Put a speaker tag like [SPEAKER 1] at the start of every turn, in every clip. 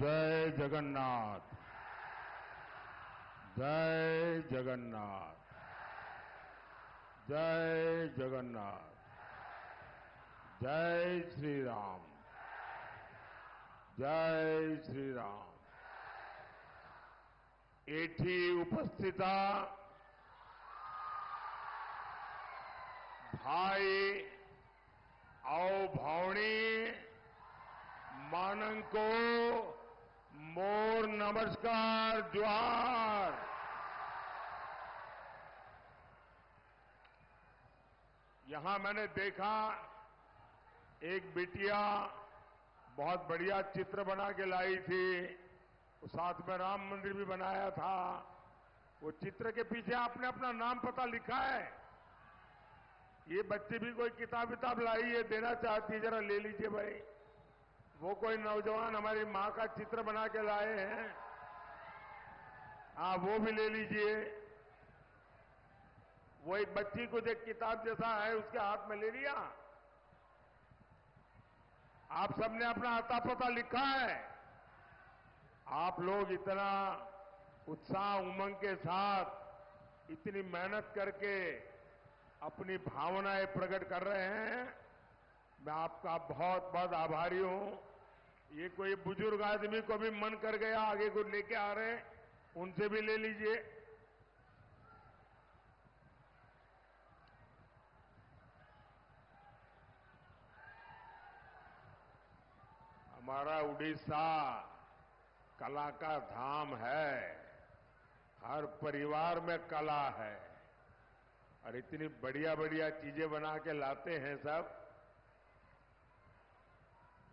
[SPEAKER 1] जय जगन्नाथ। जय जगन्नाथ। जय जगन्नाथ। जय श्री राम। जय श्री राम। एठी उपस्थिता भाई आओ भावनी मानन को मोर नमस्कार जोहार। यहां मैंने देखा एक बिटिया बहुत बढ़िया चित्र बना के लाई थी, साथ में राम मंदिर भी बनाया था। वो चित्र के पीछे आपने अपना नाम पता लिखा है। ये बच्ची भी कोई किताब लाई है, देना चाहती है, जरा ले लीजिए भाई। वो कोई नौजवान हमारी मां का चित्र बना के लाए हैं, हाँ वो भी ले लीजिए। वो एक बच्ची को जो किताब जैसा है उसके हाथ में ले लिया। आप सबने अपना अता पता लिखा है। आप लोग इतना उत्साह उमंग के साथ इतनी मेहनत करके अपनी भावनाएं प्रकट कर रहे हैं। मैं आपका बहुत बहुत आभारी हूं। ये कोई बुजुर्ग आदमी को भी मन कर गया आगे को लेके आ रहे हैं, उनसे भी ले लीजिए। हमारा उड़ीसा कला का धाम है। हर परिवार में कला है और इतनी बढ़िया बढ़िया चीजें बना के लाते हैं सब।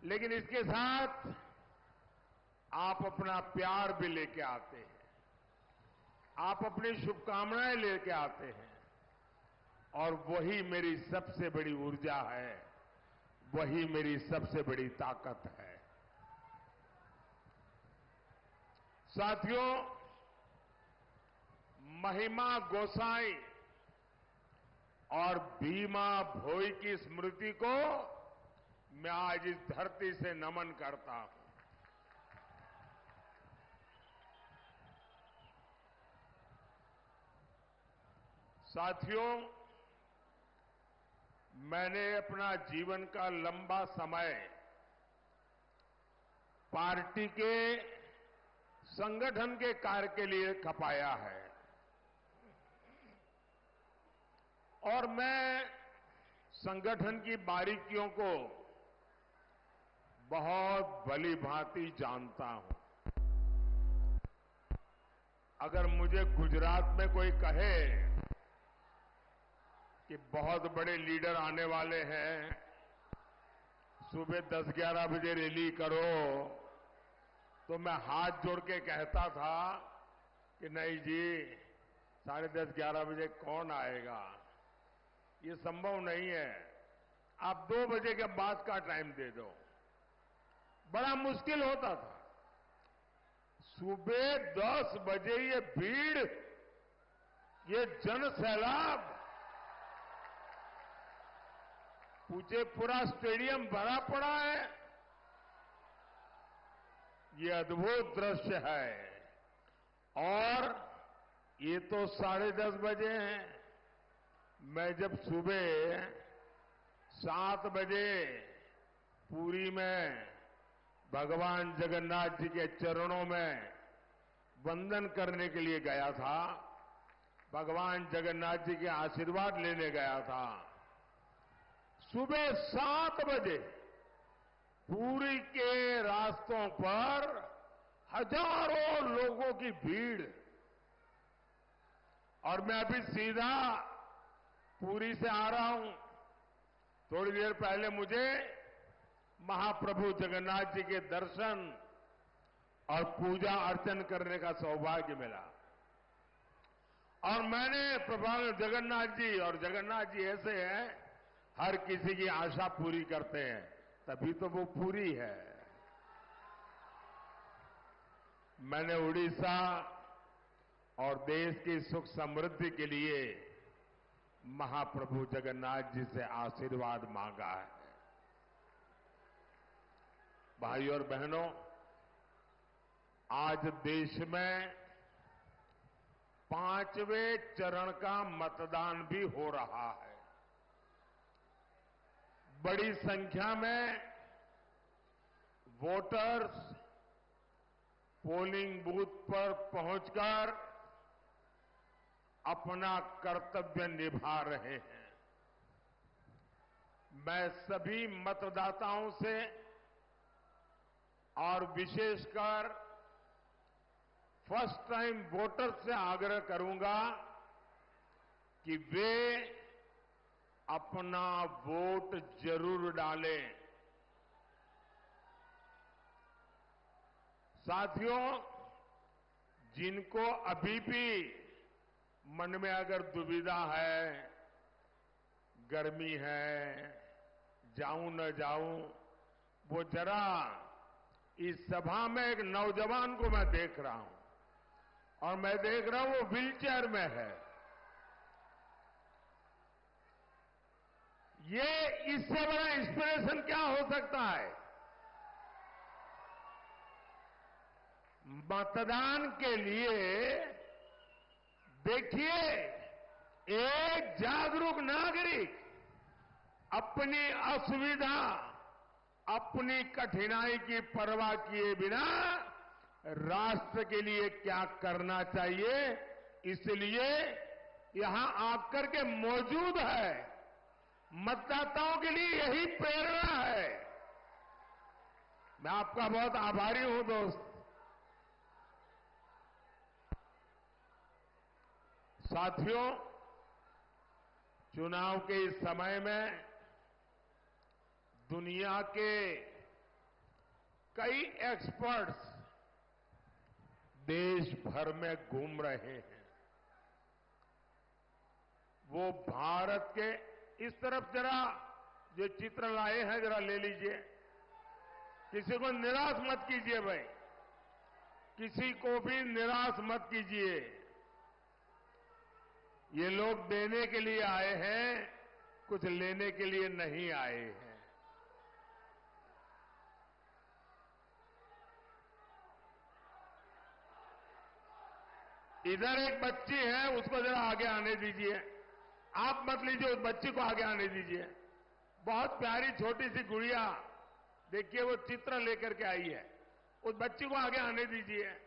[SPEAKER 1] लेकिन इसके साथ आप अपना प्यार भी लेके आते हैं, आप अपनी शुभकामनाएं लेके आते हैं, और वही मेरी सबसे बड़ी ऊर्जा है, वही मेरी सबसे बड़ी ताकत है। साथियों, महिमा गोसाई और भीमा भोई की स्मृति को मैं आज इस धरती से नमन करता हूं। साथियों, मैंने अपना जीवन का लंबा समय पार्टी के संगठन के कार्य के लिए खपाया है और मैं संगठन की बारीकियों को बहुत भली भांति जानता हूं। अगर मुझे गुजरात में कोई कहे कि बहुत बड़े लीडर आने वाले हैं, सुबह 10-11 बजे रैली करो, तो मैं हाथ जोड़ के कहता था कि नहीं जी, 10:30-11 बजे कौन आएगा, ये संभव नहीं है। आप 2 बजे के बाद का टाइम दे दो। बड़ा मुश्किल होता था। सुबह 10 बजे ये भीड़, ये जन सैलाब, पूछे पूरा स्टेडियम भरा पड़ा है। ये अद्भुत दृश्य है। और ये तो 10:30 बजे हैं। मैं जब सुबह 7 बजे पुरी में भगवान जगन्नाथ जी के चरणों में वंदन करने के लिए गया था, भगवान जगन्नाथ जी के आशीर्वाद लेने गया था, सुबह 7 बजे पुरी के रास्तों पर हजारों लोगों की भीड़। और मैं अभी सीधा पुरी से आ रहा हूं। थोड़ी देर पहले मुझे महाप्रभु जगन्नाथ जी के दर्शन और पूजा अर्चन करने का सौभाग्य मिला। और मैंने प्रभु जगन्नाथ जी, और जगन्नाथ जी ऐसे हैं, हर किसी की आशा पूरी करते हैं, तभी तो वो पूरी है। मैंने उड़ीसा और देश की सुख समृद्धि के लिए महाप्रभु जगन्नाथ जी से आशीर्वाद मांगा है। भाइयों और बहनों, आज देश में 5वें चरण का मतदान भी हो रहा है। बड़ी संख्या में वोटर्स पोलिंग बूथ पर पहुंचकर अपना कर्तव्य निभा रहे हैं। मैं सभी मतदाताओं से और विशेषकर फर्स्ट टाइम वोटर्स से आग्रह करूंगा कि वे अपना वोट जरूर डालें। साथियों, जिनको अभी भी मन में अगर दुविधा है, गर्मी है, जाऊं न जाऊं, वो जरा इस सभा में एक नौजवान को मैं देख रहा हूं और मैं देख रहा हूं वो व्हीलचेयर में है। ये इससे बड़ा इंस्पिरेशन क्या हो सकता है? मतदान के लिए देखिए, एक जागरूक नागरिक अपनी असुविधा, अपनी कठिनाई की परवाह किए बिना राष्ट्र के लिए क्या करना चाहिए, इसलिए यहां आकर के मौजूद है। मतदाताओं के लिए यही प्रेरणा है। मैं आपका बहुत आभारी हूं दोस्त। साथियों, चुनाव के इस समय में दुनिया के कई एक्सपर्ट्स देश भर में घूम रहे हैं। वो भारत के इस तरफ जरा जो चित्र लाए हैं जरा ले लीजिए। किसी को निराश मत कीजिए भाई, किसी को भी निराश मत कीजिए। ये लोग देने के लिए आए हैं, कुछ लेने के लिए नहीं आए हैं। इधर एक बच्ची है, उसको जरा आगे आने दीजिए। आप मत लीजिए, उस बच्ची को आगे आने दीजिए। बहुत प्यारी छोटी सी गुड़िया, देखिए वो चित्र लेकर के आई है। उस बच्ची को आगे आने दीजिए।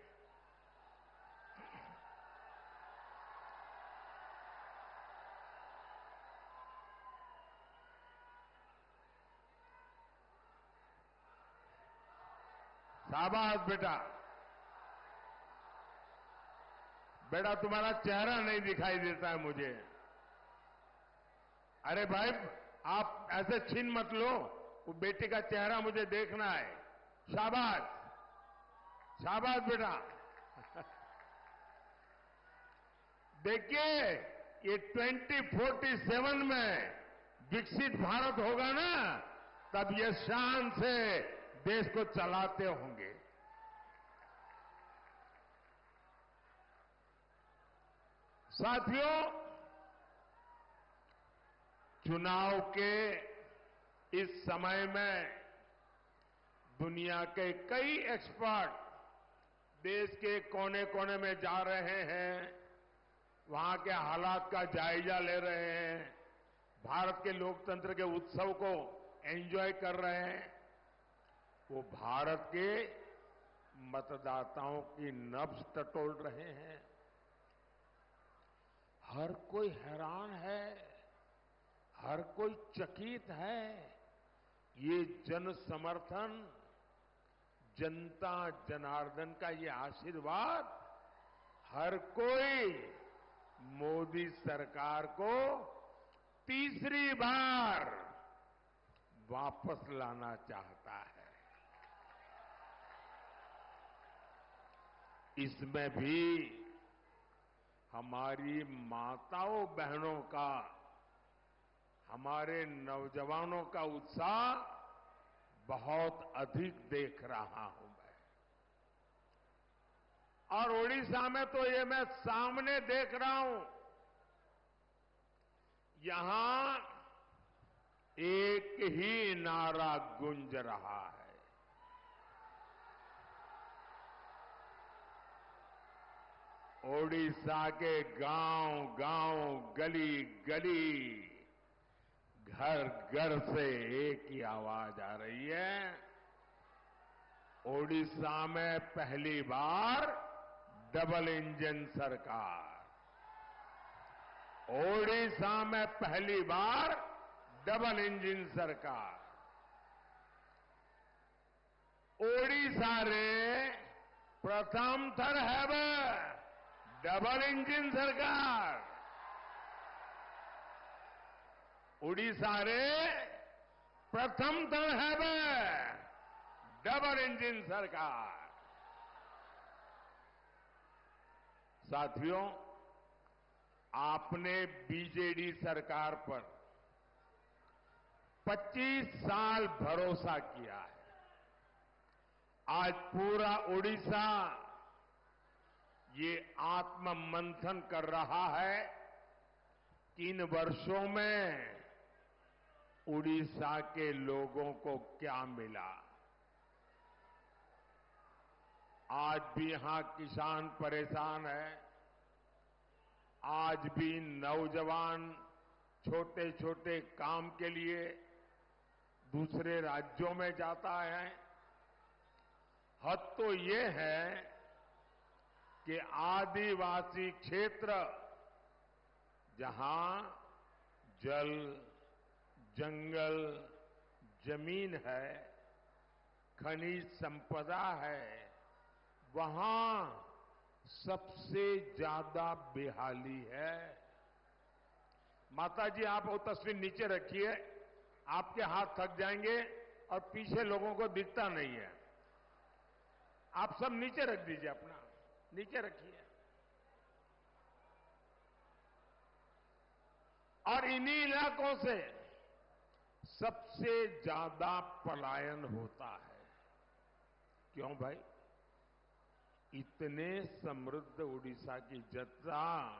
[SPEAKER 1] शाबाश बेटा। बेटा तुम्हारा चेहरा नहीं दिखाई देता है मुझे। अरे भाई, आप ऐसे छीन मत लो, वो बेटे का चेहरा मुझे देखना है। शाबाश, शाबाश बेटा। देखिए, ये 2047 में विकसित भारत होगा ना, तब ये शान से देश को चलाते होंगे। साथियों, चुनाव के इस समय में दुनिया के कई एक्सपर्ट देश के कोने कोने में जा रहे हैं, वहां के हालात का जायजा ले रहे हैं, भारत के लोकतंत्र के उत्सव को एंजॉय कर रहे हैं। वो भारत के मतदाताओं की नब्ज टटोल रहे हैं। हर कोई हैरान है, हर कोई चकित है। ये जन समर्थन, जनता जनार्दन का ये आशीर्वाद हर कोई मोदी सरकार को तीसरी बार वापस लाना चाहता है। इसमें भी हमारी माताओं बहनों का, हमारे नौजवानों का उत्साह बहुत अधिक देख रहा हूं मैं। और ओडिशा में तो ये मैं सामने देख रहा हूं, यहां एक ही नारा गूंज रहा है। ओडिशा के गांव-गांव, गली-गली, घर-घर से एक ही आवाज आ रही है। ओडिशा में पहली बार डबल इंजन सरकार। ओडिशा में पहली बार डबल इंजन सरकार। ओडिशा रे प्रथम थर है डबल इंजन सरकार। ओडिशा रे प्रथम थर है डबल इंजन सरकार। साथियों, आपने बीजेडी सरकार पर 25 साल भरोसा किया है। आज पूरा ओडिशा ये आत्म मंथन कर रहा है कि इन वर्षों में ओडिशा के लोगों को क्या मिला। आज भी यहां किसान परेशान है। आज भी नौजवान छोटे छोटे काम के लिए दूसरे राज्यों में जाता है। हद तो ये है कि आदिवासी क्षेत्र जहां जल, जंगल, जमीन है, खनिज संपदा है, वहां सबसे ज्यादा बेहाली है। माताजी, आप वो तस्वीर नीचे रखिए, आपके हाथ थक जाएंगे और पीछे लोगों को दिखता नहीं है। आप सब नीचे रख दीजिए, अपना नीचे रखिए। और इन्हीं इलाकों से सबसे ज्यादा पलायन होता है। क्यों भाई? इतने समृद्ध ओडिशा की जनता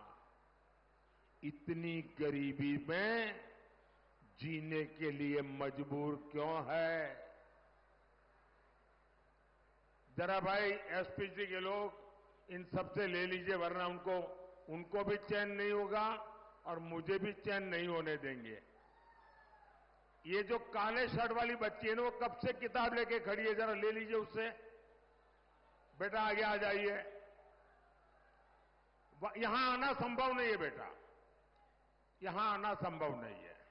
[SPEAKER 1] इतनी गरीबी में जीने के लिए मजबूर क्यों है? जरा भाई एसपीसी के लोग इन सबसे ले लीजिए, वरना उनको भी चैन नहीं होगा और मुझे भी चैन नहीं होने देंगे। ये जो काले शर्ट वाली बच्ची है ना, वो कब से किताब लेके खड़ी है, जरा ले लीजिए उससे। बेटा आगे आ जाइए। यहां आना संभव नहीं है बेटा, यहां आना संभव नहीं है।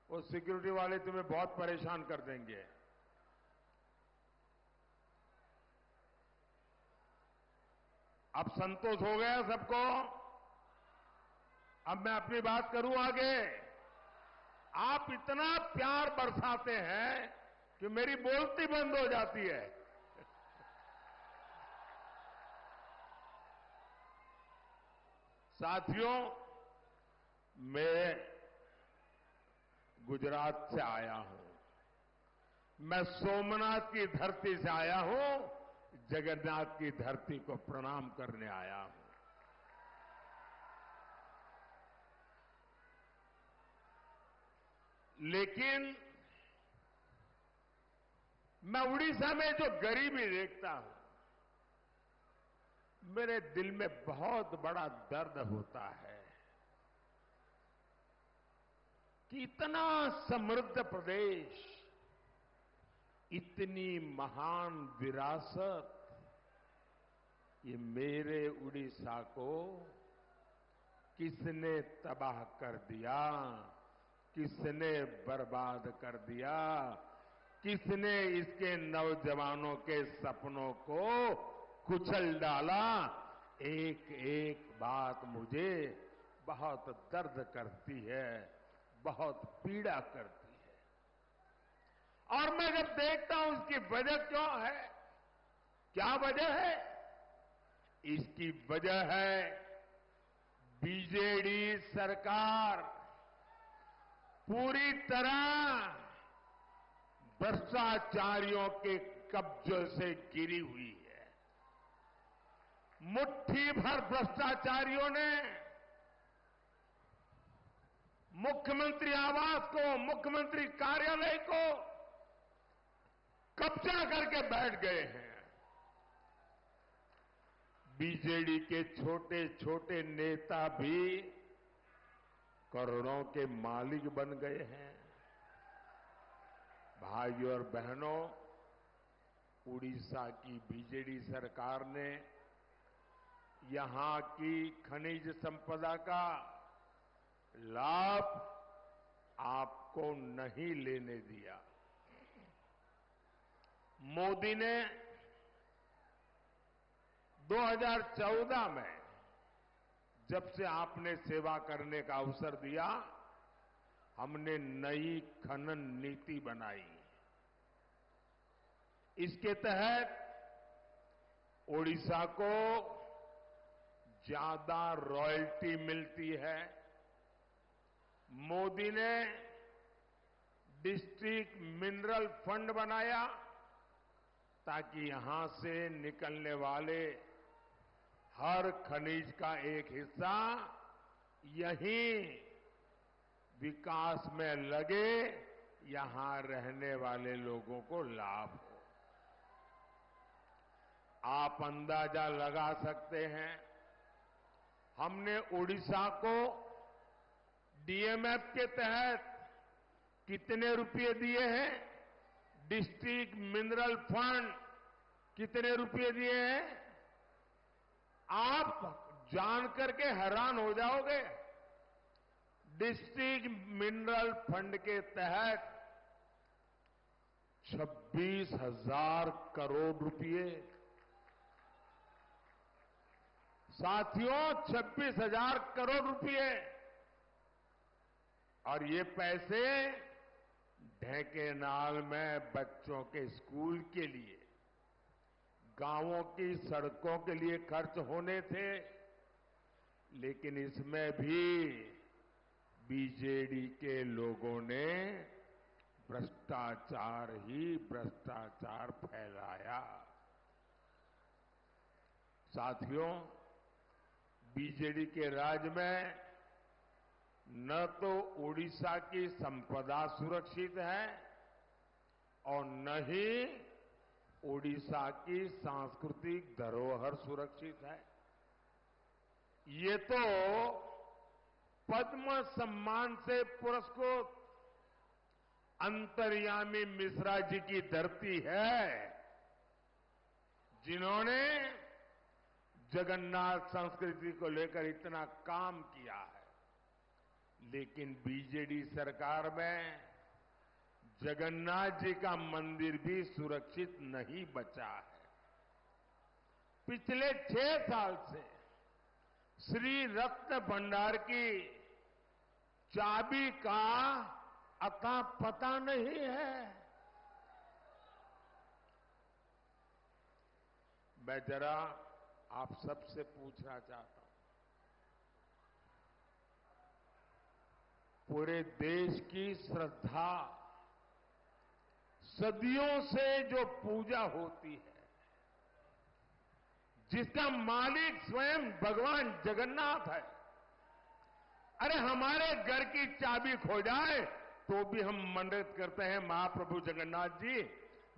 [SPEAKER 1] वो सिक्योरिटी वाले तुम्हें बहुत परेशान कर देंगे। अब संतोष हो गया सबको? अब मैं अपनी बात करूं आगे। आप इतना प्यार बरसाते हैं कि मेरी बोलती बंद हो जाती है। साथियों, मैं गुजरात से आया हूं। मैं सोमनाथ की धरती से आया हूं, जगन्नाथ की धरती को प्रणाम करने आया हूं। लेकिन मैं उड़ीसा में जो गरीबी देखता हूं, मेरे दिल में बहुत बड़ा दर्द होता है कि इतना समृद्ध प्रदेश, इतनी महान विरासत, ये मेरे उड़ीसा को किसने तबाह कर दिया, किसने बर्बाद कर दिया, किसने इसके नौजवानों के सपनों को कुचल डाला। एक एक बात मुझे बहुत दर्द करती है, बहुत पीड़ा करती है। और मैं जब देखता हूं इसकी वजह क्यों है, क्या वजह है? इसकी वजह है बीजेडी सरकार पूरी तरह भ्रष्टाचारियों के कब्जे से गिरी हुई है। मुट्ठी भर भ्रष्टाचारियों ने मुख्यमंत्री आवास को, मुख्यमंत्री कार्यालय को कब्जा करके बैठ गए हैं। बीजेडी के छोटे छोटे नेता भी करोड़ों के मालिक बन गए हैं। भाइयों और बहनों, उड़ीसा की बीजेडी सरकार ने यहां की खनिज संपदा का लाभ आपको नहीं लेने दिया। मोदी ने 2014 में जब से आपने सेवा करने का अवसर दिया, हमने नई खनन नीति बनाई। इसके तहत ओडिशा को ज्यादा रॉयल्टी मिलती है। मोदी ने डिस्ट्रिक्ट मिनरल फंड बनाया ताकि यहां से निकलने वाले हर खनिज का एक हिस्सा यहीं विकास में लगे, यहां रहने वाले लोगों को लाभ हो। आप अंदाजा लगा सकते हैं, हमने ओडिशा को डीएमएफ के तहत कितने रुपए दिए हैं? डिस्ट्रिक्ट मिनरल फंड कितने रुपए दिए हैं? आप जानकर के हैरान हो जाओगे। डिस्ट्रिक्ट मिनरल फंड के तहत 26,000 करोड़ रुपए, साथियों 26,000 करोड़ रुपए, और ये पैसे ढेंकेनाल में बच्चों के स्कूल के लिए, गांवों की सड़कों के लिए खर्च होने थे। लेकिन इसमें भी बीजेडी के लोगों ने भ्रष्टाचार ही भ्रष्टाचार फैलाया। साथियों, बीजेडी के राज में न तो ओडिशा की संपदा सुरक्षित है और न ही ओडिशा की सांस्कृतिक धरोहर सुरक्षित है। ये तो पद्म सम्मान से पुरस्कृत अंतर्यामी मिश्रा जी की धरती है, जिन्होंने जगन्नाथ संस्कृति को लेकर इतना काम किया है। लेकिन बीजेडी सरकार में जगन्नाथ जी का मंदिर भी सुरक्षित नहीं बचा है। पिछले 6 साल से श्री रत्न भंडार की चाबी का अता पता नहीं है। मैं जरा आप सबसे पूछना चाहता हूं, पूरे देश की श्रद्धा, सदियों से जो पूजा होती है, जिसका मालिक स्वयं भगवान जगन्नाथ है, अरे हमारे घर की चाबी खो जाए तो भी हम मन्नत करते हैं, महाप्रभु जगन्नाथ जी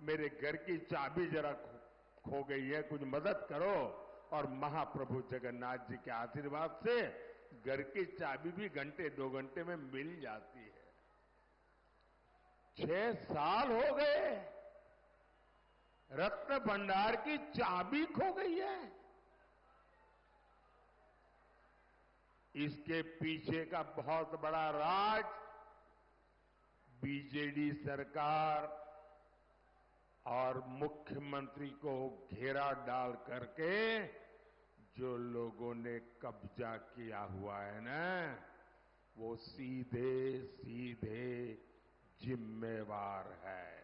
[SPEAKER 1] मेरे घर की चाबी जरा खो गई है, कुछ मदद करो। और महाप्रभु जगन्नाथ जी के आशीर्वाद से घर की चाबी भी घंटे 2 घंटे में मिल जाती है। 6 साल हो गए, रत्न भंडार की चाबी खो गई है। इसके पीछे का बहुत बड़ा राज बीजेडी सरकार और मुख्यमंत्री को घेरा डाल करके जो लोगों ने कब्जा किया हुआ है ना, वो सीधे सीधे जिम्मेवार है।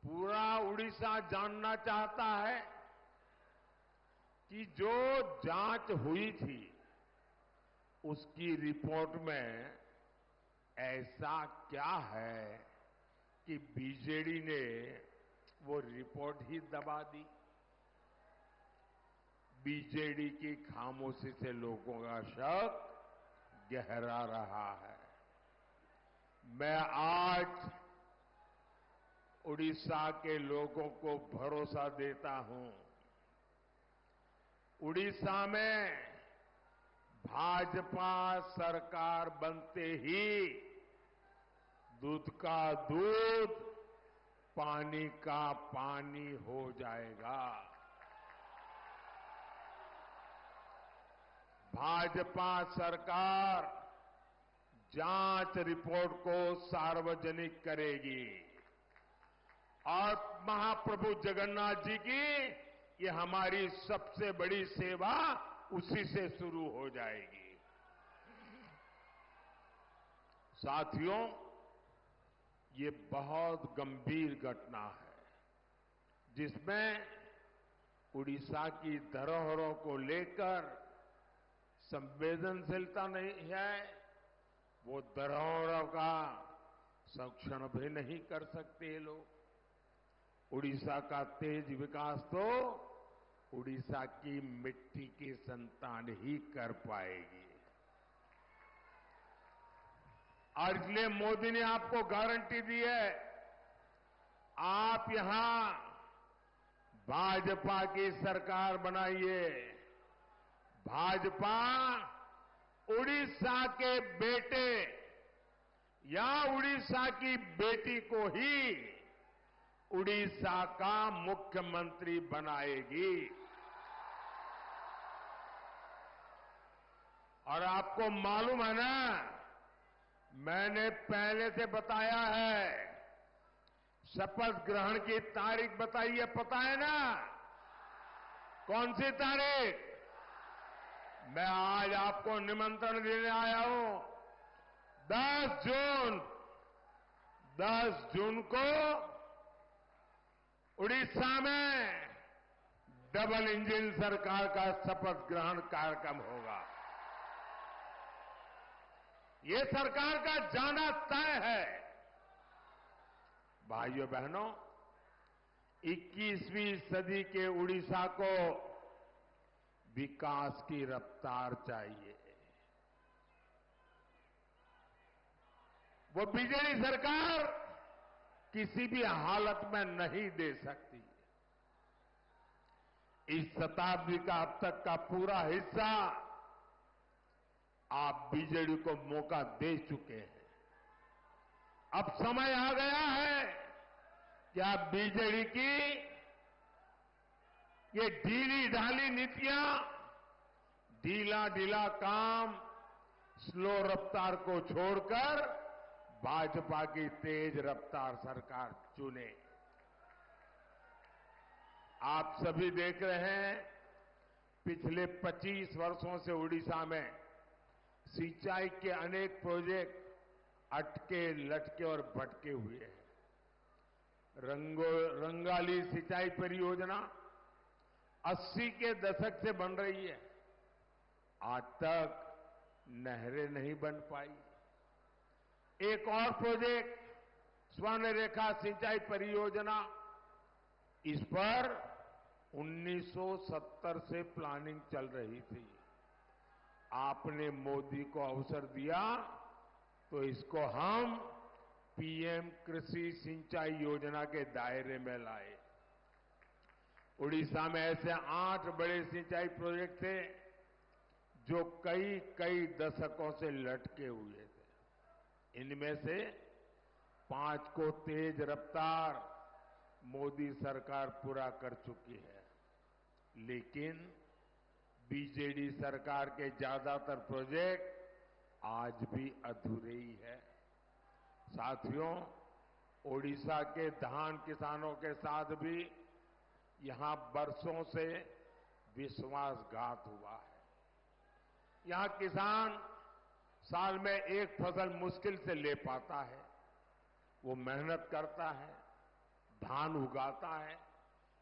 [SPEAKER 1] पूरा उड़ीसा जानना चाहता है कि जो जांच हुई थी उसकी रिपोर्ट में ऐसा क्या है कि बीजेडी ने वो रिपोर्ट ही दबा दी। बीजेडी की खामोशी से लोगों का शक गहरा रहा है। मैं आज उड़ीसा के लोगों को भरोसा देता हूं, उड़ीसा में भाजपा सरकार बनते ही दूध का दूध, पानी का पानी हो जाएगा। भाजपा सरकार जांच रिपोर्ट को सार्वजनिक करेगी और महाप्रभु जगन्नाथ जी की ये हमारी सबसे बड़ी सेवा उसी से शुरू हो जाएगी। साथियों, ये बहुत गंभीर घटना है जिसमें उड़ीसा की धरोहरों को लेकर संवेदनशीलता नहीं है। वो धरोहरों का संरक्षण भी नहीं कर सकते ये लोग। उड़ीसा का तेज विकास तो उड़ीसा की मिट्टी की संतान ही कर पाएगी। और इसलिए मोदी ने आपको गारंटी दी है, आप यहां भाजपा की सरकार बनाइए। भाजपा उड़ीसा के बेटे या उड़ीसा की बेटी को ही उड़ीसा का मुख्यमंत्री बनाएगी। और आपको मालूम है ना, मैंने पहले से बताया है, शपथ ग्रहण की तारीख बताई है, पता है ना? कौन सी तारीख? मैं आज आपको निमंत्रण देने आया हूं। 10 जून को उड़ीसा में डबल इंजन सरकार का शपथ ग्रहण कार्यक्रम होगा। ये सरकार का जाना तय है। भाइयों बहनों, 21वीं सदी के उड़ीसा को विकास की रफ्तार चाहिए। वो बीजेपी सरकार किसी भी हालत में नहीं दे सकती। इस शताब्दी का अब तक का पूरा हिस्सा आप बीजेडी को मौका दे चुके हैं। अब समय आ गया है कि आप बीजेडी की ये ढीली ढाली नीतियां, ढीला ढीला काम, स्लो रफ्तार को छोड़कर भाजपा की तेज रफ्तार सरकार चुने। आप सभी देख रहे हैं, पिछले 25 वर्षों से उड़ीसा में सिंचाई के अनेक प्रोजेक्ट अटके, लटके और भटके हुए हैं। रंगाली सिंचाई परियोजना 80 के दशक से बन रही है, आज तक नहरें नहीं बन पाई। एक और प्रोजेक्ट स्वर्ण रेखा सिंचाई परियोजना, इस पर 1970 से प्लानिंग चल रही थी। आपने मोदी को अवसर दिया तो इसको हम पीएम कृषि सिंचाई योजना के दायरे में लाए। उड़ीसा में ऐसे 8 बड़े सिंचाई प्रोजेक्ट थे जो कई दशकों से लटके हुए थे। इनमें से 5 को तेज रफ्तार मोदी सरकार पूरा कर चुकी है, लेकिन बीजेडी सरकार के ज्यादातर प्रोजेक्ट आज भी अधूरे ही है। साथियों, ओडिशा के धान किसानों के साथ भी यहां बरसों से विश्वासघात हुआ है। यहां किसान साल में एक फसल मुश्किल से ले पाता है। वो मेहनत करता है, धान उगाता है,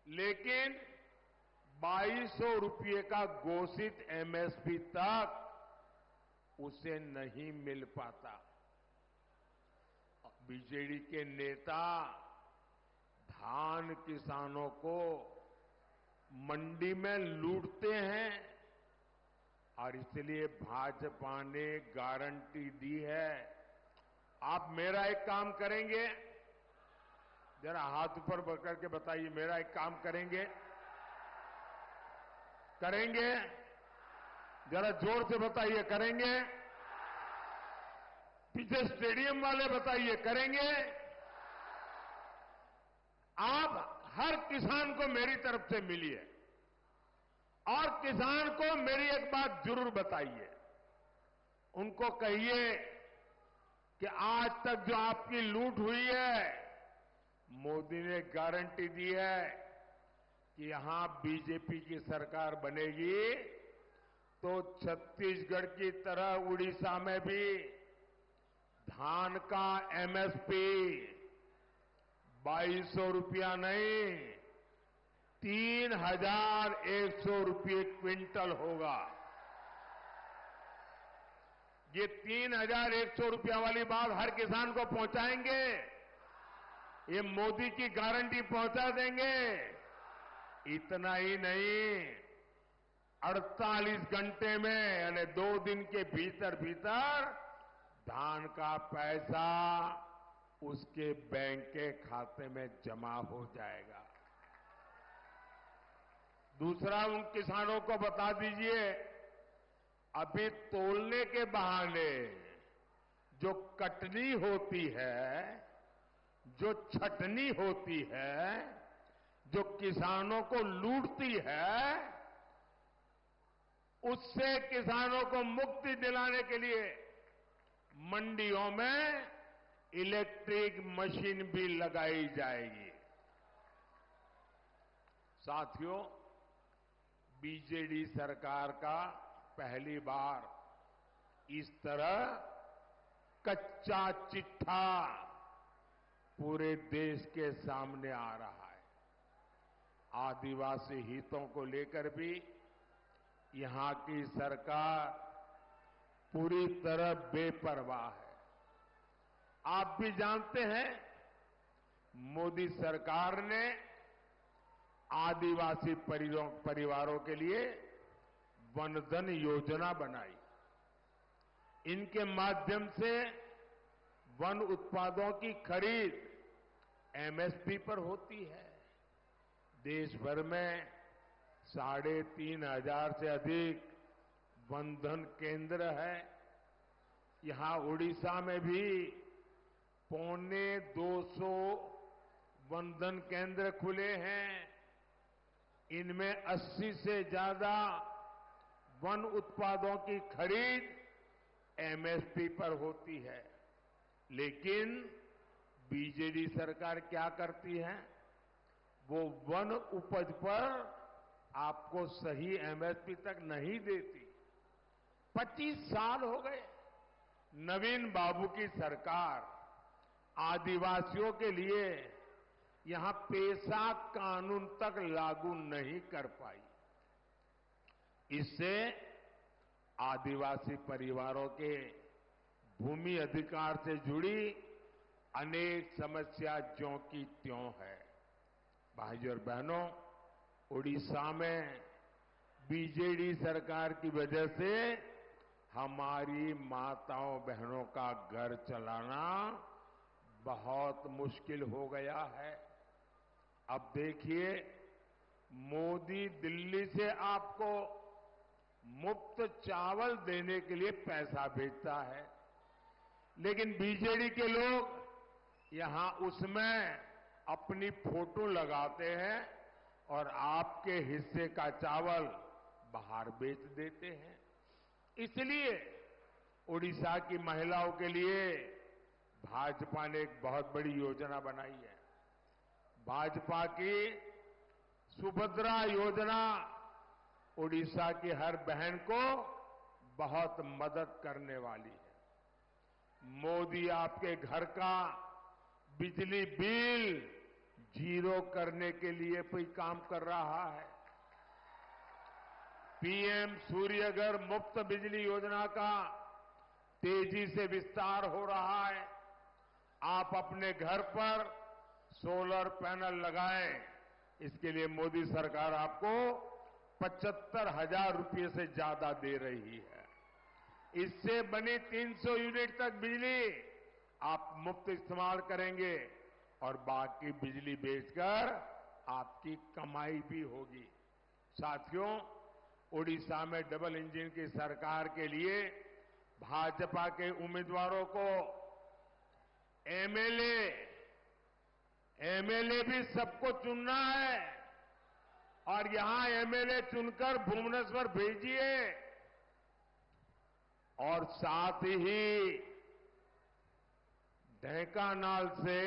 [SPEAKER 1] लेकिन 2200 रुपये का घोषित एमएसपी तक उसे नहीं मिल पाता। बीजेडी के नेता धान किसानों को मंडी में लूटते हैं, और इसलिए भाजपा ने गारंटी दी है। आप मेरा एक काम करेंगे, जरा हाथ ऊपर बढ़कर के बताइए, मेरा एक काम करेंगे? करेंगे? जरा जोर से बताइए, करेंगे? पीछे स्टेडियम वाले बताइए, करेंगे? आप हर किसान को मेरी तरफ से मिलिए और किसान को मेरी एक बात जरूर बताइए। उनको कहिए कि आज तक जो आपकी लूट हुई है, मोदी ने गारंटी दी है कि यहां बीजेपी की सरकार बनेगी तो छत्तीसगढ़ की तरह उड़ीसा में भी धान का एमएसपी 2200 रुपया नहीं, 3100 रुपये क्विंटल होगा। ये 3100 रुपया वाली बात हर किसान को पहुंचाएंगे। ये मोदी की गारंटी पहुंचा देंगे। इतना ही नहीं, 48 घंटे में यानी 2 दिन के भीतर भीतर धान का पैसा उसके बैंक के खाते में जमा हो जाएगा। दूसरा, उन किसानों को बता दीजिए, अभी तोलने के बहाने जो कटनी होती है, जो छटनी होती है, जो किसानों को लूटती है, उससे किसानों को मुक्ति दिलाने के लिए मंडियों में इलेक्ट्रिक मशीन भी लगाई जाएगी। साथियों, बीजेडी सरकार का पहली बार इस तरह कच्चा चिट्ठा पूरे देश के सामने आ रहा है। आदिवासी हितों को लेकर भी यहां की सरकार पूरी तरह बेपरवाह है। आप भी जानते हैं, मोदी सरकार ने आदिवासी परिवारों के लिए वनधन योजना बनाई। इनके माध्यम से वन उत्पादों की खरीद एमएसपी पर होती है। देश भर में 3,500 से अधिक वनधन केंद्र है। यहां उड़ीसा में भी 250 वनधन केंद्र खुले हैं। इनमें 80 से ज्यादा वन उत्पादों की खरीद एमएसपी पर होती है। लेकिन बीजेडी सरकार क्या करती है? वो वन उपज पर आपको सही एमएसपी तक नहीं देती। 25 साल हो गए नवीन बाबू की सरकार आदिवासियों के लिए यहां पेशा कानून तक लागू नहीं कर पाई। इससे आदिवासी परिवारों के भूमि अधिकार से जुड़ी अनेक समस्या ज्यों की त्यों है। भाइयों और बहनों, उड़ीसा में बीजेडी सरकार की वजह से हमारी माताओं बहनों का घर चलाना बहुत मुश्किल हो गया है। अब देखिए, मोदी दिल्ली से आपको मुफ्त चावल देने के लिए पैसा भेजता है, लेकिन बीजेडी के लोग यहां उसमें अपनी फोटो लगाते हैं और आपके हिस्से का चावल बाहर बेच देते हैं। इसलिए उड़ीसा की महिलाओं के लिए भाजपा ने एक बहुत बड़ी योजना बनाई है। भाजपा की सुभद्रा योजना उड़ीसा की हर बहन को बहुत मदद करने वाली है। मोदी आपके घर का बिजली बिल जीरो करने के लिए कोई काम कर रहा है। पीएम सूर्यघर मुफ्त बिजली योजना का तेजी से विस्तार हो रहा है। आप अपने घर पर सोलर पैनल लगाएं, इसके लिए मोदी सरकार आपको 75,000 रुपये से ज्यादा दे रही है। इससे बनी 300 यूनिट तक बिजली आप मुफ्त इस्तेमाल करेंगे और बाकी बिजली बेचकर आपकी कमाई भी होगी। साथियों, ओडिशा में डबल इंजन की सरकार के लिए भाजपा के उम्मीदवारों को एमएलए भी सबको चुनना है और यहां एमएलए चुनकर भुवनेश्वर भेजिए और साथ ही ढेंकानाल से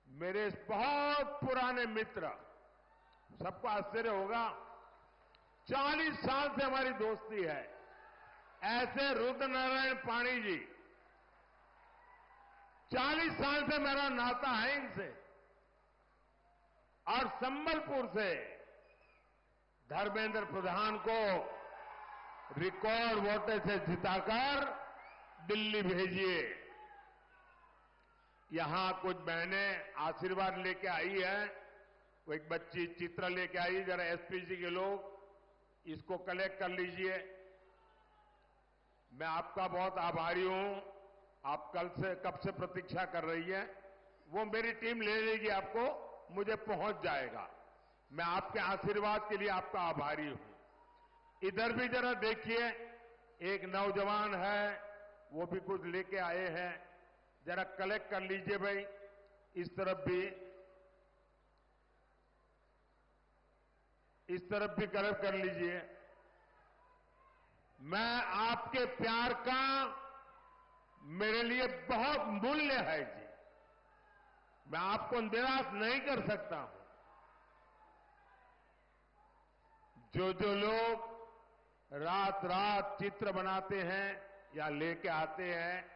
[SPEAKER 1] मेरे बहुत पुराने मित्र, सबको आश्चर्य होगा, 40 साल से हमारी दोस्ती है, ऐसे रुद्रनारायण पाणी जी, 40 साल से मेरा नाता है इनसे, और संबलपुर से धर्मेंद्र प्रधान को रिकॉर्ड वोट से जिताकर दिल्ली भेजिए। यहां कुछ बहनें आशीर्वाद लेके आई है, वो एक बच्ची चित्र लेके आई, जरा एसपीजी के लोग इसको कलेक्ट कर लीजिए। मैं आपका बहुत आभारी हूं, आप कब से प्रतीक्षा कर रही है, वो मेरी टीम ले लेगी, आपको मुझे पहुंच जाएगा। मैं आपके आशीर्वाद के लिए आपका आभारी हूं। इधर भी जरा देखिए, एक नौजवान है, वो भी कुछ लेके आए हैं, जरा कलेक्ट कर लीजिए भाई। इस तरफ भी कलेक्ट कर लीजिए। मैं आपके प्यार का मेरे लिए बहुत मूल्य है जी, मैं आपको निराश नहीं कर सकता हूं। जो लोग रात रात चित्र बनाते हैं या लेके आते हैं,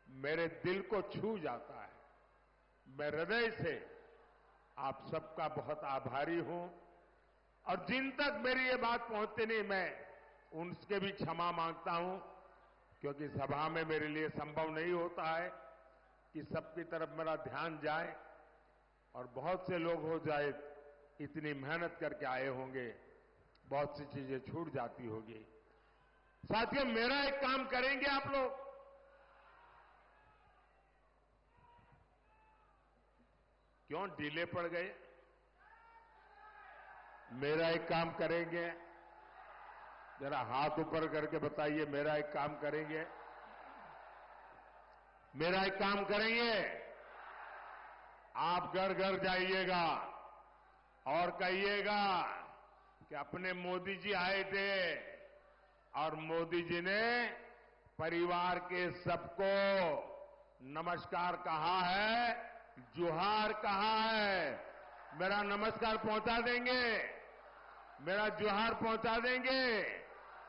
[SPEAKER 1] मेरे दिल को छू जाता है। मैं हृदय से आप सबका बहुत आभारी हूं और जिन तक मेरी ये बात पहुंचती नहीं, मैं उनसे भी क्षमा मांगता हूं, क्योंकि सभा में मेरे लिए संभव नहीं होता है कि सबकी तरफ मेरा ध्यान जाए और बहुत से लोग हो जाए, इतनी मेहनत करके आए होंगे, बहुत सी चीजें छूट जाती होगी। साथियों, मेरा एक काम करेंगे आप लोग, क्यों ढीले पड़ गए? मेरा एक काम करेंगे, जरा हाथ ऊपर करके बताइए, मेरा एक काम करेंगे, मेरा एक काम करेंगे। आप घर घर जाइएगा और कहिएगा कि अपने मोदी जी आए थे और मोदी जी ने परिवार के सबको नमस्कार कहा है, जोहार कहा है। मेरा नमस्कार पहुंचा देंगे, मेरा जोहार पहुंचा देंगे।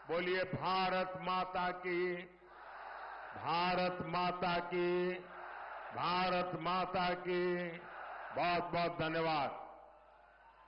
[SPEAKER 1] बोलिए भारत माता की, भारत माता की, भारत माता की। बहुत बहुत धन्यवाद।